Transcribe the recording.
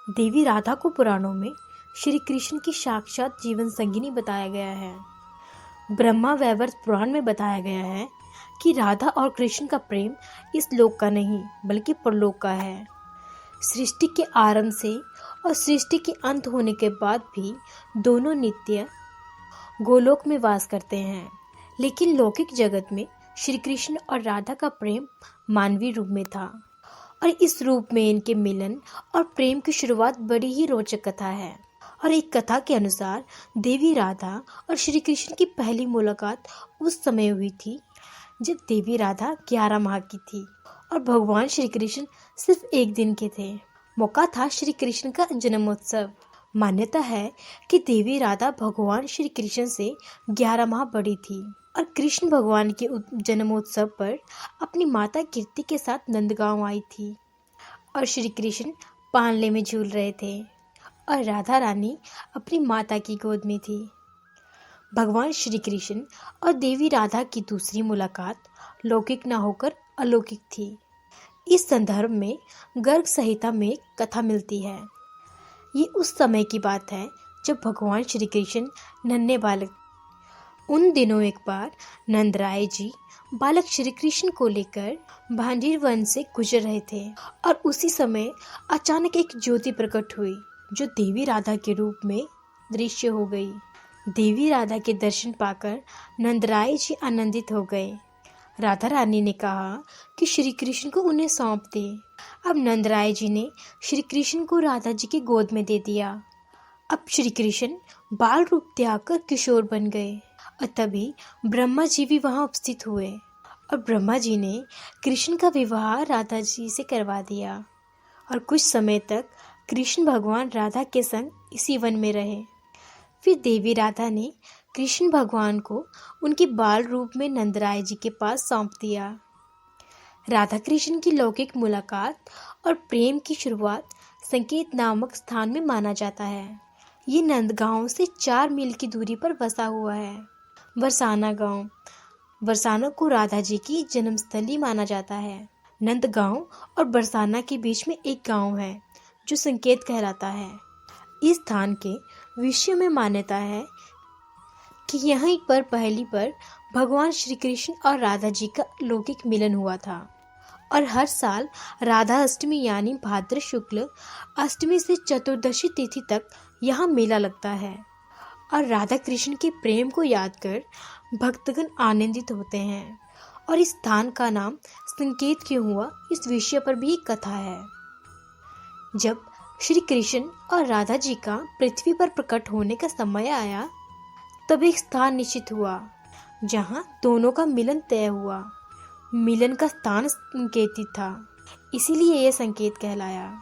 देवी राधा को पुराणों में श्री कृष्ण की साक्षात जीवन संगिनी बताया गया है। ब्रह्मा वैवर्त पुराण में बताया गया है कि राधा और कृष्ण का प्रेम इस लोक का नहीं बल्कि परलोक का है। सृष्टि के आरंभ से और सृष्टि के अंत होने के बाद भी दोनों नित्य गोलोक में वास करते हैं। लेकिन लौकिक जगत में श्री कृष्ण और राधा का प्रेम मानवीय रूप में था और इस रूप में इनके मिलन और प्रेम की शुरुआत बड़ी ही रोचक कथा है। और एक कथा के अनुसार देवी राधा और श्री कृष्ण की पहली मुलाकात उस समय हुई थी जब देवी राधा 11 माह की थी और भगवान श्री कृष्ण सिर्फ 1 दिन के थे। मौका था श्री कृष्ण का जन्मोत्सव। मान्यता है कि देवी राधा भगवान श्री कृष्ण से 11 माह बड़ी थी और कृष्ण भगवान के जन्मोत्सव पर अपनी माता कीर्ति के साथ नंदगांव आई थी और श्री कृष्ण पालने में झूल रहे थे और राधा रानी अपनी माता की गोद में थी। भगवान श्री कृष्ण और देवी राधा की दूसरी मुलाकात लौकिक न होकर अलौकिक थी। इस संदर्भ में गर्ग संहिता में एक कथा मिलती है। ये उस समय की बात है जब भगवान श्री कृष्ण नन्हे बालक। उन दिनों एक बार नंदराय जी बालक श्री कृष्ण को लेकर भांडीर वन से गुजर रहे थे और उसी समय अचानक एक ज्योति प्रकट हुई जो देवी राधा के रूप में दृश्य हो गई। देवी राधा के दर्शन पाकर नंदराय जी आनंदित हो गए। राधा रानी ने कहा कि श्री कृष्ण को उन्हें सौंप दे। अब नंदराय जी ने श्री कृष्ण को राधा जी की गोद में दे दिया। अब श्री कृष्ण बाल रूप त्याग कर किशोर बन गए और तभी ब्रह्मा जी भी वहां उपस्थित हुए और ब्रह्मा जी ने कृष्ण का विवाह राधा जी से करवा दिया और कुछ समय तक कृष्ण भगवान राधा के संग इसी वन में रहे। फिर देवी राधा ने कृष्ण भगवान को उनके बाल रूप में नंदराय जी के पास सौंप दिया। राधा कृष्ण की लौकिक मुलाकात और प्रेम की शुरुआत संकेत नामक स्थान में माना जाता है। ये नंदगांव से 4 मील की दूरी पर बसा हुआ है। बरसाना गांव, बरसाना को राधा जी की जन्मस्थली माना जाता है। नंदगांव और बरसाना के बीच में एक गांव है जो संकेत कहलाता है। इस स्थान के विषय में मान्यता है कि यहीं पर पहली बार भगवान श्री कृष्ण और राधा जी का लौकिक मिलन हुआ था और हर साल राधा अष्टमी यानी भाद्र शुक्ल अष्टमी से चतुर्दशी तिथि तक यहाँ मेला लगता है और राधा कृष्ण के प्रेम को याद कर भक्तगण आनंदित होते हैं। और इस स्थान का नाम संकेत क्यों हुआ, इस विषय पर भी एक कथा है। जब श्री कृष्ण और राधा जी का पृथ्वी पर प्रकट होने का समय आया तब एक स्थान निश्चित हुआ जहाँ दोनों का मिलन तय हुआ। मिलन का स्थान संकेतित था, इसीलिए यह संकेत कहलाया।